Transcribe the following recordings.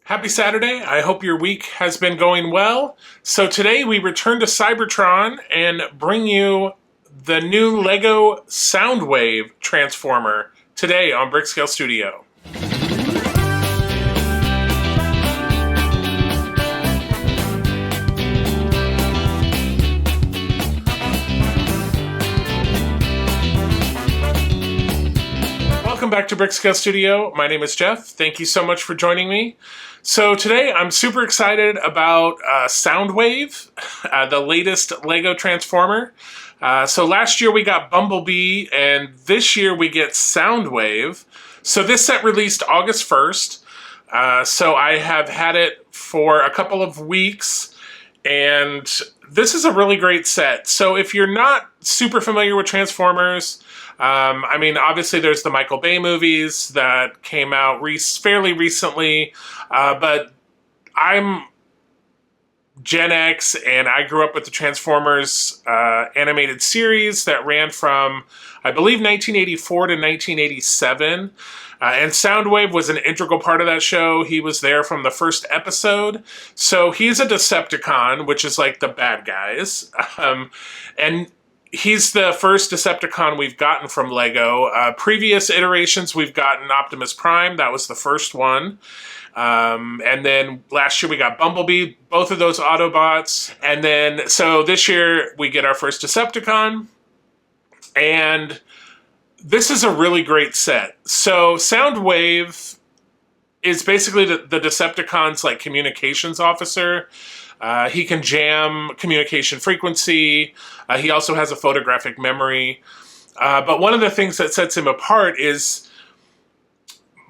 Happy Saturday. I hope your week has been going well. So today we return to Cybertron and bring you the new LEGO Soundwave Transformer today on Brickscale Studio. Welcome back to Brickscale Studio. My name is Jeff. Thank you so much for joining me. So today I'm super excited about Soundwave, the latest LEGO Transformer. So last year we got Bumblebee, and this year we get Soundwave. So this set released August 1st. So I have had it for a couple of weeks, and this is a really great set. So if you're not super familiar with Transformers, I mean, obviously there's the Michael Bay movies that came out fairly recently, but I'm Gen X, and I grew up with the Transformers animated series that ran from, I believe, 1984 to 1987. And Soundwave was an integral part of that show. He was there from the first episode. So he's a Decepticon, which is like the bad guys. And he's the first Decepticon we've gotten from LEGO. Previous iterations, we've gotten Optimus Prime. That was the first one. And then last year we got Bumblebee, both of those Autobots. And then, so this year we get our first Decepticon. And this is a really great set. So Soundwave is basically the Decepticon's like communications officer. He can jam communication frequency. He also has a photographic memory. But one of the things that sets him apart is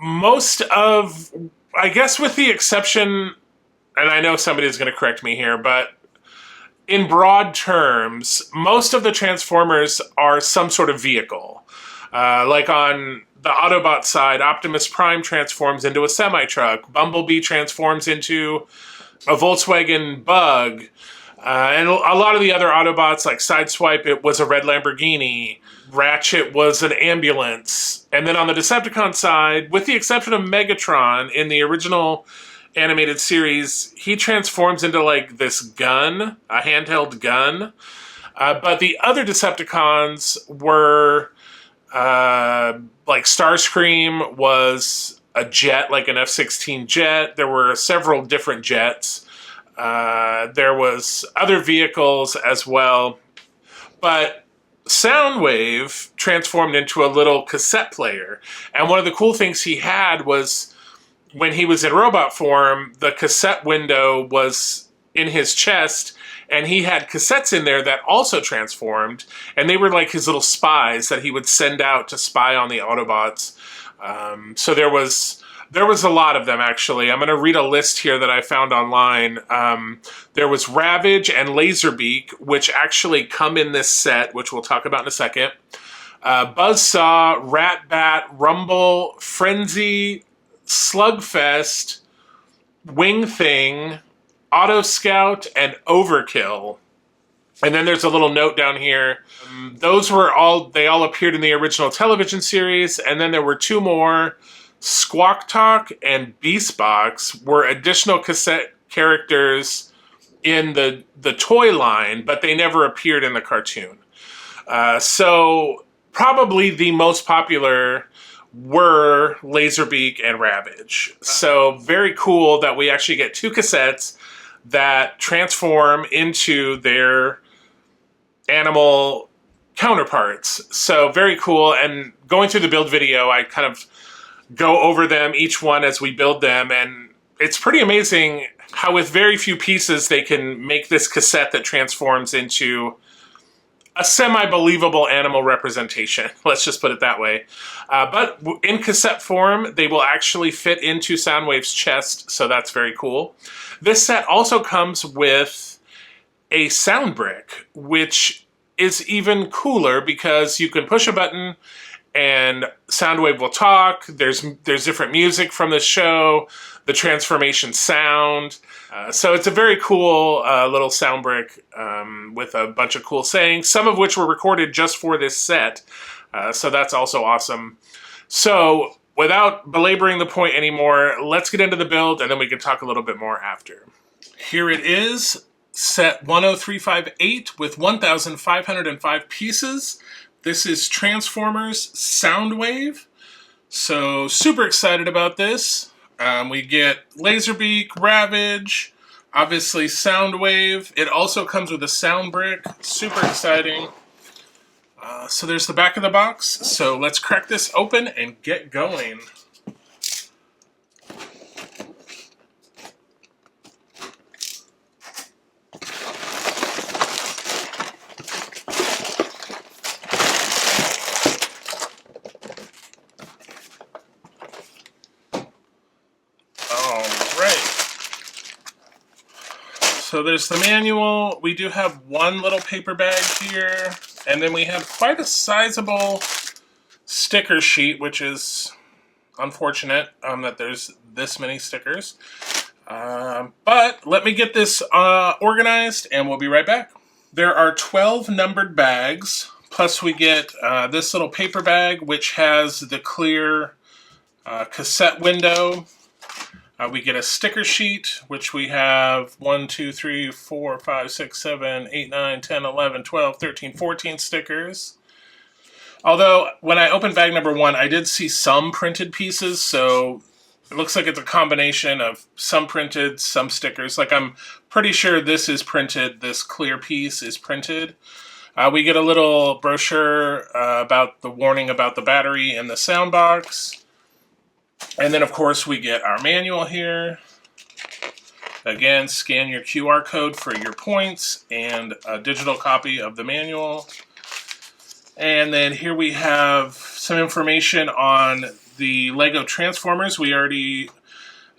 most of, I guess with the exception, and I know somebody's going to correct me here, but in broad terms, most of the Transformers are some sort of vehicle. Like on the Autobot side, Optimus Prime transforms into a semi-truck. Bumblebee transforms into a Volkswagen Bug, and a lot of the other Autobots, like Sideswipe, it was a red Lamborghini. Ratchet was an ambulance. And then on the Decepticon side, with the exception of Megatron, in the original animated series, he transforms into like this gun, a handheld gun. But the other Decepticons were, like Starscream was a jet, like an F-16 jet. There were several different jets. There was other vehicles as well. But Soundwave transformed into a little cassette player. And one of the cool things he had was when he was in robot form, the cassette window was in his chest, and he had cassettes in there that also transformed. And they were like his little spies that he would send out to spy on the Autobots. So there was a lot of them, actually. I'm going to read a list here that I found online. There was Ravage and Laserbeak, which actually come in this set, which we'll talk about in a second. Buzzsaw, Ratbat, Rumble, Frenzy, Slugfest, Wing Thing, Auto Scout, and Overkill. And then there's a little note down here. Those were they all appeared in the original television series, and then there were two more. Squawk Talk and Beastbox were additional cassette characters in the toy line, but they never appeared in the cartoon. So probably the most popular were Laserbeak and Ravage. So very cool that we actually get two cassettes that transform into their animal counterparts. So very cool. And going through the build video, I kind of go over them, each one as we build them, and it's pretty amazing how with very few pieces they can make this cassette that transforms into a semi-believable animal representation. Let's just put it that way. But in cassette form, they will actually fit into Soundwave's chest, so that's very cool. This set also comes with a sound brick, which is even cooler because you can push a button and Soundwave will talk. There's different music from the show, the transformation sound. So it's a very cool little sound brick with a bunch of cool sayings, some of which were recorded just for this set. So that's also awesome. So without belaboring the point anymore, let's get into the build and then we can talk a little bit more after. Here it is, set 10358 with 1,505 pieces. This is Transformers Soundwave. So super excited about this. We get Laserbeak, Ravage, obviously Soundwave. It also comes with a sound brick. Super exciting. So there's the back of the box. So let's crack this open and get going. So there's the manual. We do have one little paper bag here, and then we have quite a sizable sticker sheet, which is unfortunate that there's this many stickers. But let me get this organized, and we'll be right back. There are 12 numbered bags, plus we get this little paper bag, which has the clear cassette window. We get a sticker sheet, which we have 1, 2, 3, 4, 5, 6, 7, 8, 9, 10, 11, 12, 13, 14 stickers. Although, when I opened bag number 1, I did see some printed pieces, so it looks like it's a combination of some printed, some stickers. Like, I'm pretty sure this is printed, this clear piece is printed. We get a little brochure about the warning about the battery and the sound box. And then, of course, we get our manual here. Again, scan your QR code for your points and a digital copy of the manual. And then here we have some information on the Lego Transformers. We already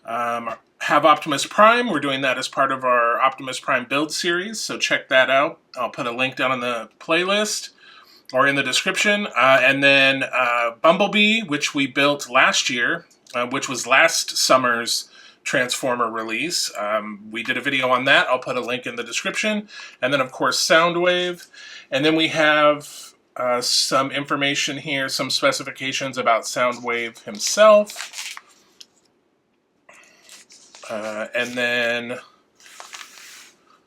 have Optimus Prime. We're doing that as part of our Optimus Prime build series, so check that out. I'll put a link down in the playlist or in the description. And then Bumblebee, which we built last year, which was last summer's Transformer release. We did a video on that. I'll put a link in the description. And then, of course, Soundwave. And then we have some information here, some specifications about Soundwave himself. And then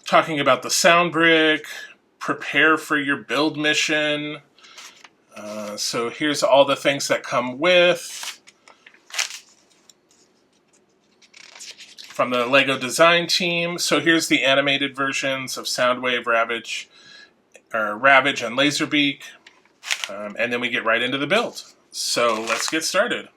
talking about the sound brick, prepare for your build mission. So here's all the things that come with. From the Lego design team. So here's the animated versions of Soundwave, Ravage, and Laserbeak. And then we get right into the build. So let's get started.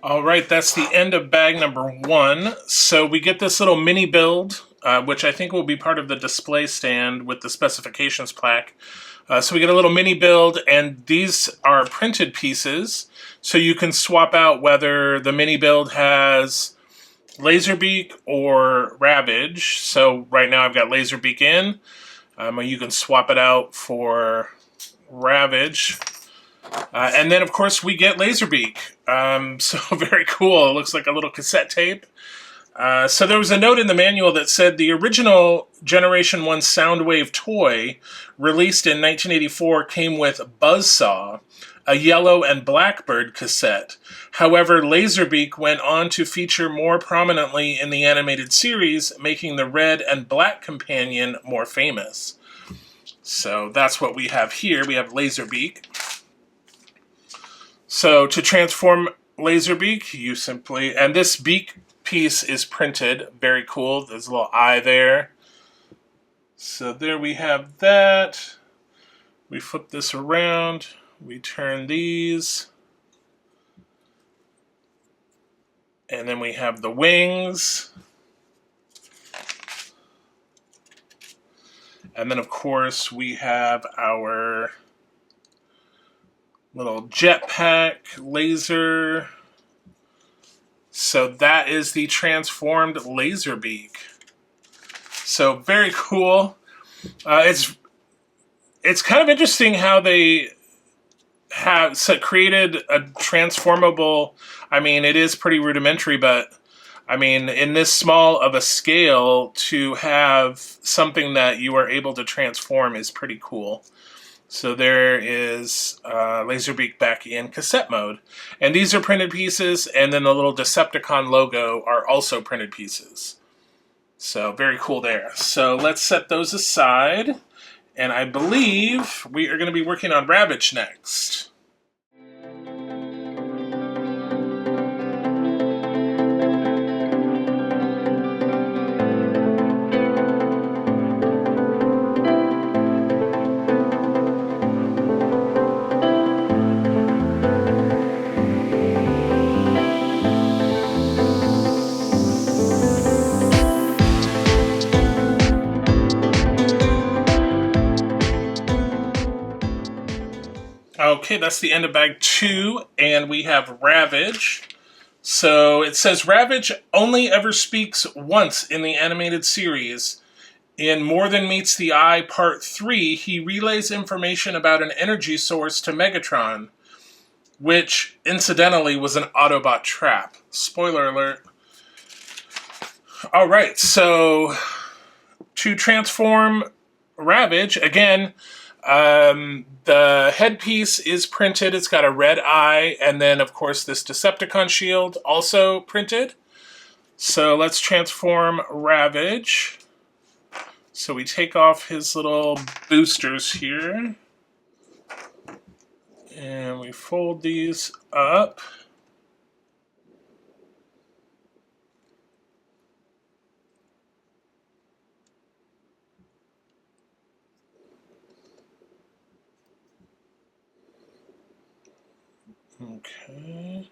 All right, that's the end of bag number 1. So we get this little mini build, which I think will be part of the display stand with the specifications plaque. So we get a little mini build, and these are printed pieces. So you can swap out whether the mini build has Laserbeak or Ravage. So right now I've got Laserbeak in. You can swap it out for Ravage. And then, of course, we get Laserbeak. So very cool. It looks like a little cassette tape. So there was a note in the manual that said the original Generation 1 Soundwave toy released in 1984 came with Buzzsaw, a yellow and blackbird cassette. However, Laserbeak went on to feature more prominently in the animated series, making the red and black companion more famous. So that's what we have here. We have Laserbeak. So to transform Laserbeak, you simply, and this beak piece is printed, very cool, there's a little eye there. So there we have that. We flip this around, we turn these, and then we have the wings. And then, of course, we have our little jetpack laser. So that is the transformed Laserbeak. So very cool. It's kind of interesting how they have created a transformable. I mean, it is pretty rudimentary, but I mean, in this small of a scale, to have something that you are able to transform is pretty cool. So there is Laserbeak back in cassette mode. And these are printed pieces, and then the little Decepticon logo are also printed pieces. So very cool there. So let's set those aside. And I believe we are going to be working on Ravage next. Okay, that's the end of bag 2, and we have Ravage. So it says Ravage only ever speaks once in the animated series. In More Than Meets the Eye Part 3, he relays information about an energy source to Megatron, which, incidentally, was an Autobot trap. Spoiler alert. Alright, so to transform Ravage, again, the headpiece is printed. It's got a red eye, and then, of course, this Decepticon shield also printed. So let's transform Ravage. So we take off his little boosters here, and we fold these up. Okay.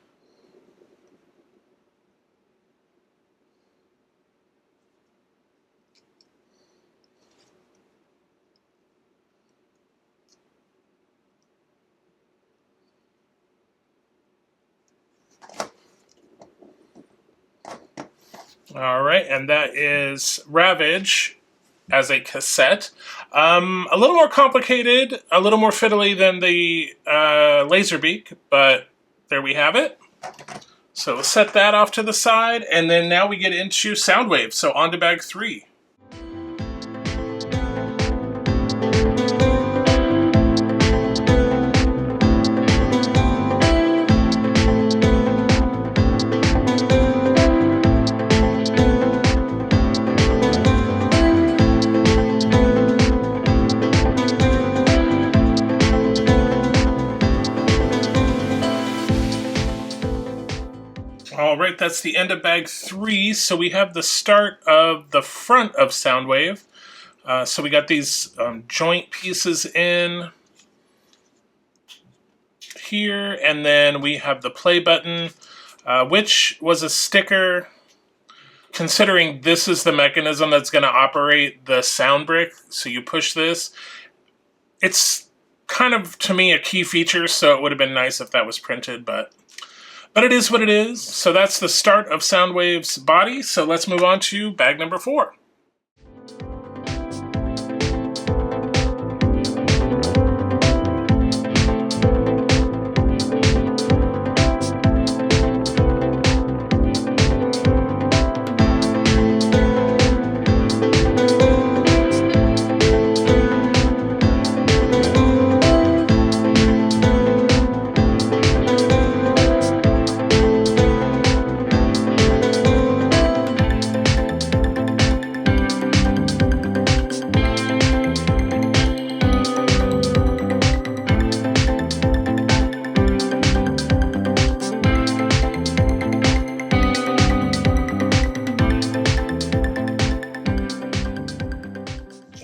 All right, and that is Ravage as a cassette. A little more complicated, a little more fiddly than the Laserbeak, but there we have it. So we'll set that off to the side, and then now we get into Soundwave. So on to bag 3. Alright, that's the end of bag 3, so we have the start of the front of Soundwave. So we got these joint pieces in here, and then we have the play button, which was a sticker. Considering this is the mechanism that's going to operate the sound brick, so you push this, it's kind of, to me, a key feature, so it would have been nice if that was printed, but it is what it is. So that's the start of Soundwave's body. So let's move on to bag number 4.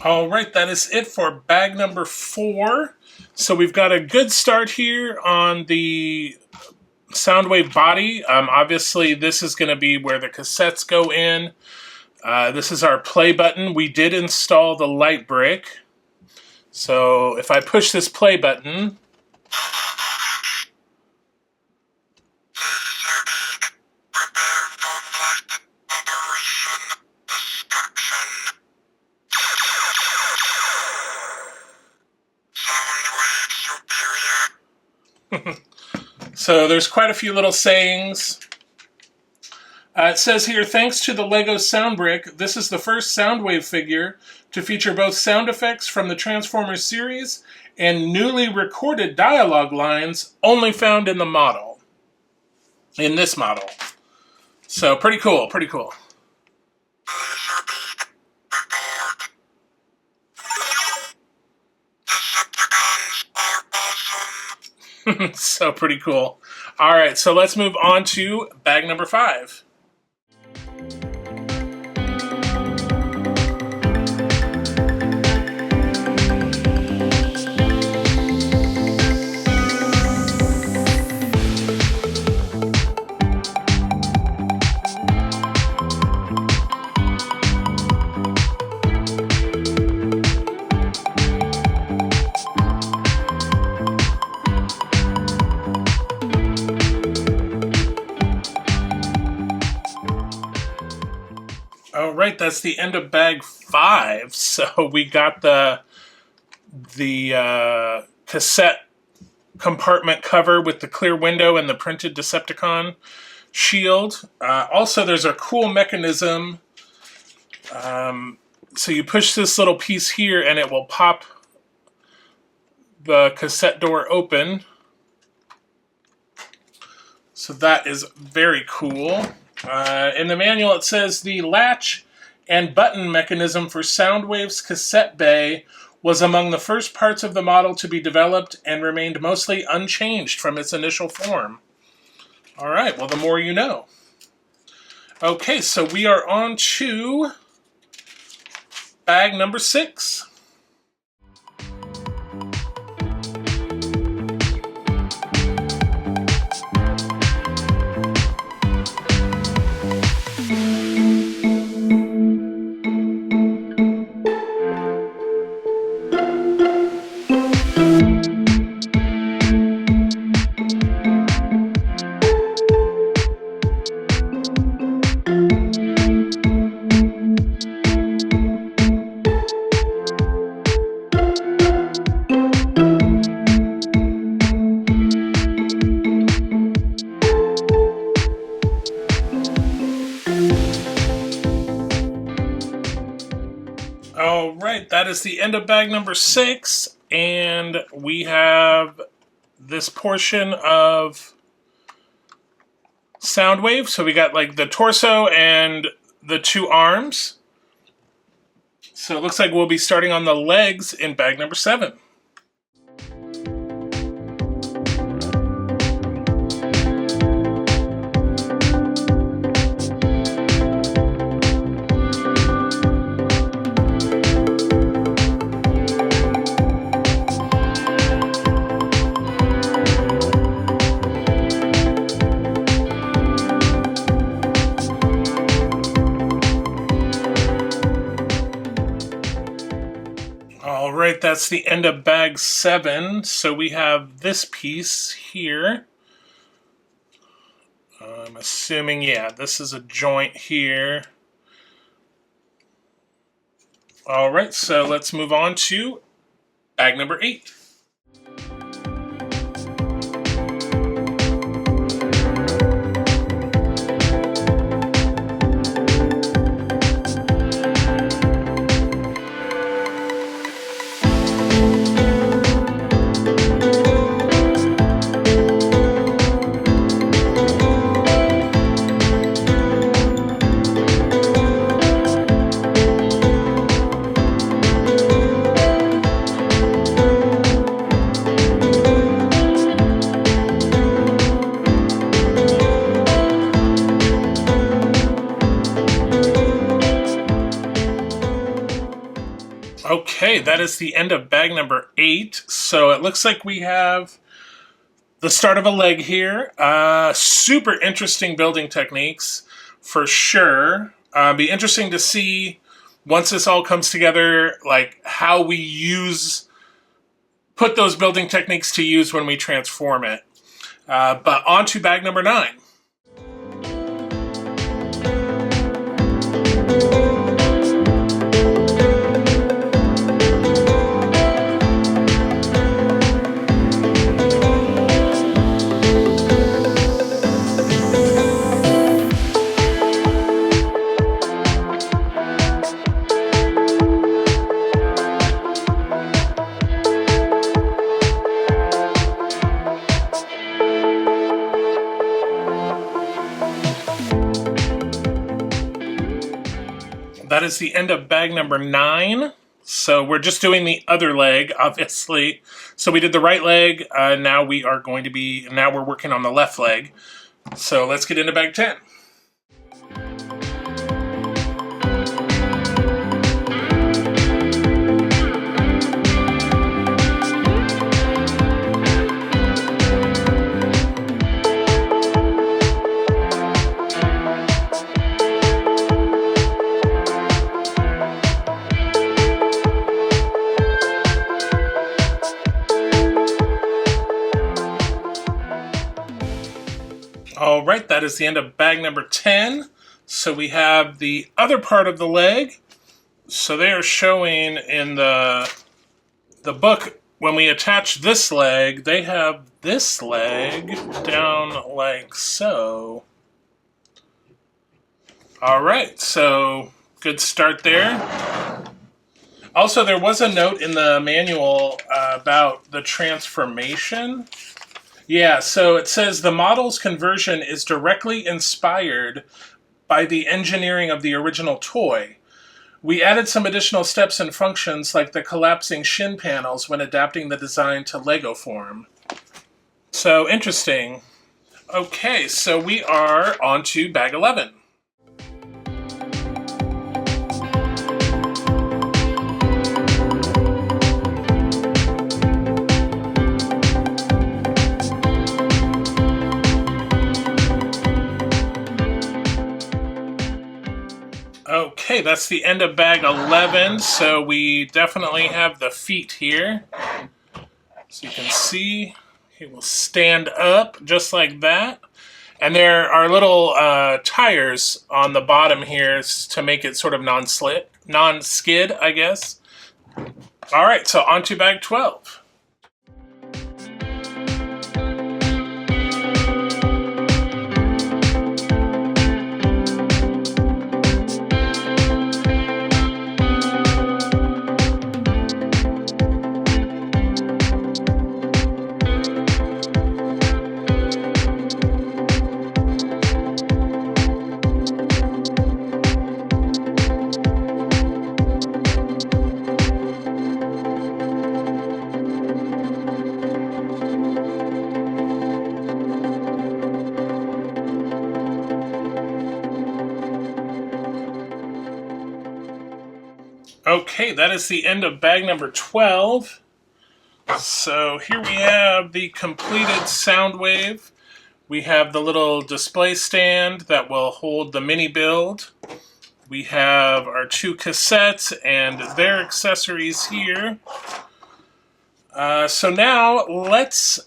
Alright, that is it for bag number 4. So we've got a good start here on the Soundwave body. Obviously, this is going to be where the cassettes go in. This is our play button. We did install the light brick. So if I push this play button, so there's quite a few little sayings. It says here, thanks to the LEGO Soundbrick, this is the first Soundwave figure to feature both sound effects from the Transformers series and newly recorded dialogue lines only found in the model. In this model. So pretty cool, pretty cool. So pretty cool. All right, so let's move on to bag number 5. All right, that's the end of bag 5. So we got the cassette compartment cover with the clear window and the printed Decepticon shield. Also, there's a cool mechanism. So you push this little piece here and it will pop the cassette door open. So that is very cool. In the manual it says the latch and button mechanism for Soundwave's cassette bay was among the first parts of the model to be developed and remained mostly unchanged from its initial form. All right, well, the more you know. Okay, so we are on to bag number 6. All right, that is the end of bag number 6, and we have this portion of Soundwave. So we got like the torso and the 2 arms. So it looks like we'll be starting on the legs in bag number 7. All right, that's the end of bag 7. So we have this piece here. I'm assuming, yeah, this is a joint here. All right, so let's move on to bag number 8. Okay, that is the end of bag number 8. So it looks like we have the start of a leg here. Super interesting building techniques, for sure. Be interesting to see once this all comes together, like how we put those building techniques to use when we transform it. But on to bag number 9. That is the end of bag number 9. So we're just doing the other leg, obviously. So we did the right leg. Now we're working on the left leg. So let's get into bag 10. All right, that is the end of bag number 10. So we have the other part of the leg. So they are showing in the book, when we attach this leg, they have this leg down like so. All right, so good start there. Also, there was a note in the manual about the transformation. Yeah, so it says the model's conversion is directly inspired by the engineering of the original toy. We added some additional steps and functions like the collapsing shin panels when adapting the design to Lego form. So interesting. Okay, so we are on to bag 11. Okay, that's the end of bag 11, so we definitely have the feet here. So you can see, he will stand up just like that. And there are little tires on the bottom here to make it sort of non-skid, I guess. All right, so on to bag 12. Okay, that is the end of bag number 12. So here we have the completed Soundwave. We have the little display stand that will hold the mini build. We have our 2 cassettes and their accessories here. So now let's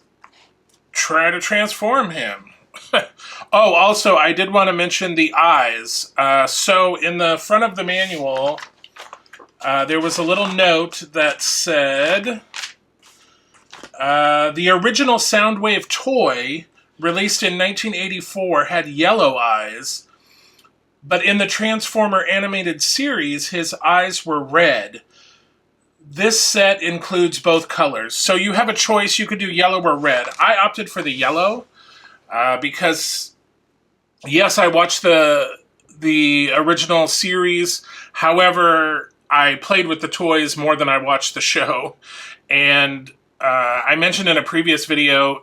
try to transform him. Oh, also I did want to mention the eyes. So in the front of the manual, there was a little note that said, the original Soundwave toy, released in 1984, had yellow eyes, but in the Transformer animated series, his eyes were red. This set includes both colors, so you have a choice. You could do yellow or red. I opted for the yellow because, yes, I watched the original series. However, I played with the toys more than I watched the show. And I mentioned in a previous video,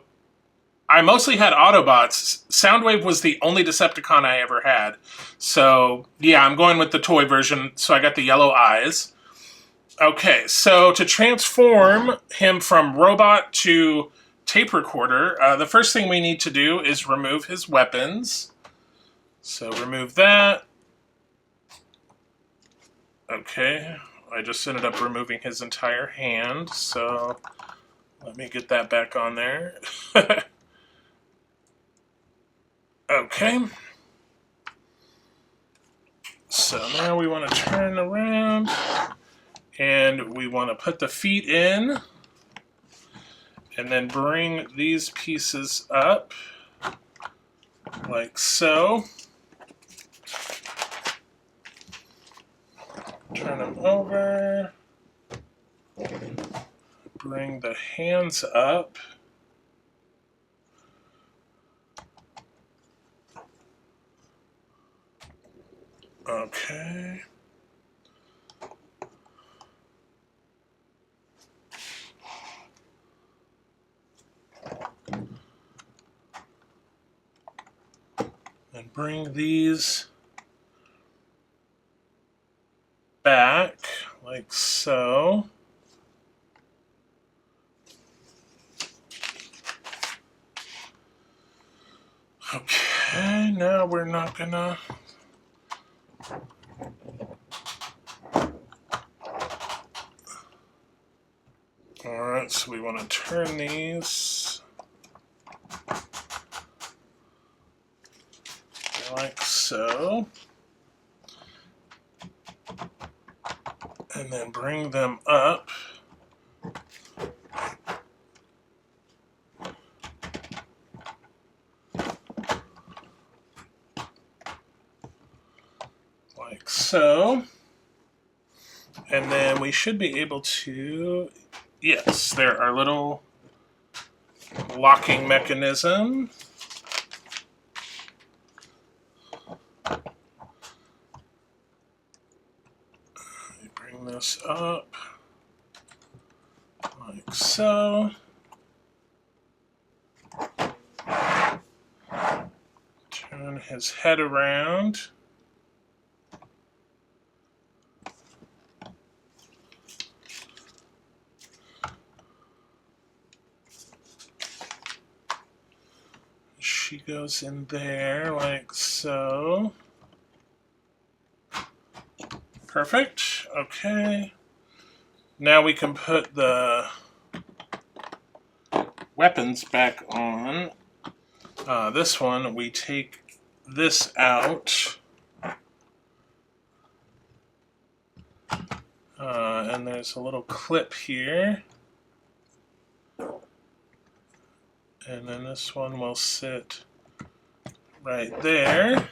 I mostly had Autobots. Soundwave was the only Decepticon I ever had. So, yeah, I'm going with the toy version, so I got the yellow eyes. Okay, so to transform him from robot to tape recorder, the first thing we need to do is remove his weapons. So remove that. Okay, I just ended up removing his entire hand, so let me get that back on there. Okay. So now we want to turn around and we want to put the feet in and then bring these pieces up like so. Turn them over. Bring the hands up. Okay. And bring these back like so. Okay, now we're not gonna Alright, so we want to turn these like so. And then bring them up. Like so. And then we should be able to, yes, there are little locking mechanism. Bring this up like so. Turn his head around. She goes in there like so. Perfect. Okay. Now we can put the weapons back on. This one, we take this out. And there's a little clip here. And then this one will sit right there.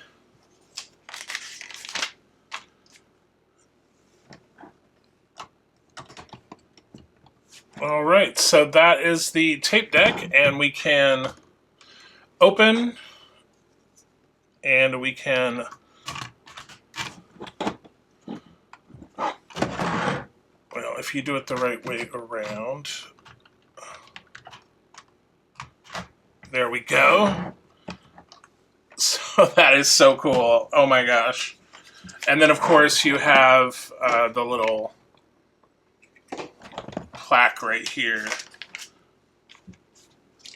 All right, so that is the tape deck, and we can open, and we can well, if you do it the right way around. There we go. So that is so cool. Oh my gosh. And then, of course, you have the little plaque right here.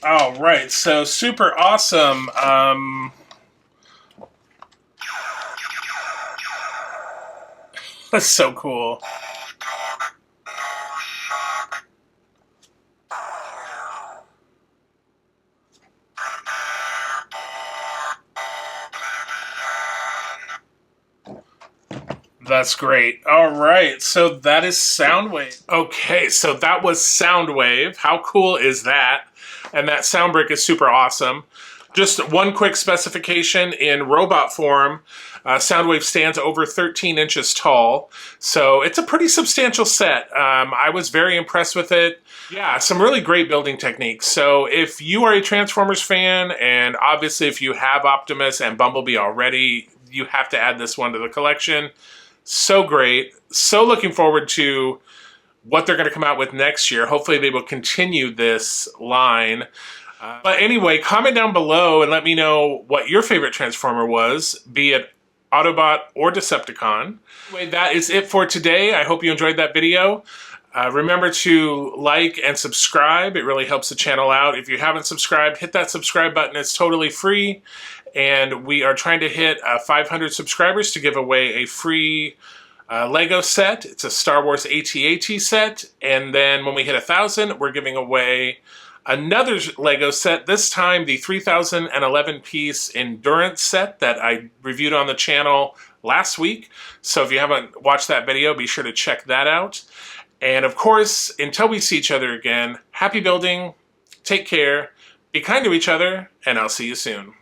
All right, so super awesome. That's so cool. That's great. All right, so that is Soundwave. Okay, so that was Soundwave. How cool is that? And that sound brick is super awesome. Just one quick specification: in robot form, Soundwave stands over 13 inches tall, so it's a pretty substantial set. I was very impressed with it. Yeah, some really great building techniques. So if you are a Transformers fan, and obviously if you have Optimus and Bumblebee already, you have to add this one to the collection. So great. So looking forward to what they're going to come out with next year. Hopefully they will continue this line. But anyway, comment down below and let me know what your favorite Transformer was, be it Autobot or Decepticon. Anyway, that is it for today. I hope you enjoyed that video. Remember to like and subscribe. It really helps the channel out. If you haven't subscribed, hit that subscribe button. It's totally free. And we are trying to hit 500 subscribers to give away a free Lego set. It's a Star Wars AT-AT set. And then when we hit 1,000, we're giving away another Lego set, this time the 3011 piece Endurance set that I reviewed on the channel last week. So if you haven't watched that video, be sure to check that out. And of course, until we see each other again, happy building, take care, be kind to each other, and I'll see you soon.